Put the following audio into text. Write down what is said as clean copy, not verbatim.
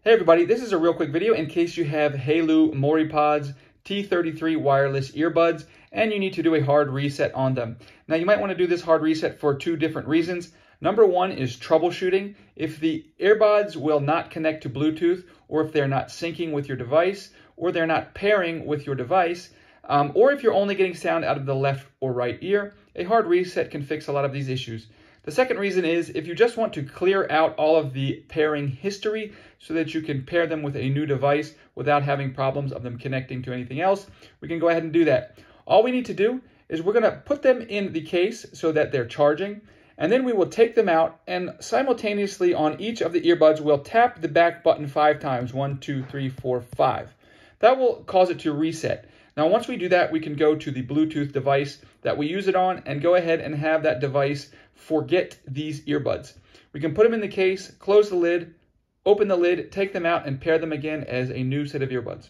Hey everybody, this is a real quick video in case you have Haylou Moripods T33 wireless earbuds and you need to do a hard reset on them. Now you might want to do this hard reset for two different reasons. Number one is troubleshooting. If the earbuds will not connect to Bluetooth, or if they're not syncing with your device, or they're not pairing with your device, or if you're only getting sound out of the left or right ear, a hard reset can fix a lot of these issues. The second reason is if you just want to clear out all of the pairing history so that you can pair them with a new device without having problems of them connecting to anything else, we can go ahead and do that. All we need to do is we're going to put them in the case so that they're charging, and then we will take them out and simultaneously on each of the earbuds we'll tap the back button 5 times. 1, 2, 3, 4, 5. That will cause it to reset. Now once we do that, we can go to the Bluetooth device that we use it on and go ahead and have that device forget these earbuds. We can put them in the case, close the lid, open the lid, take them out, and pair them again as a new set of earbuds.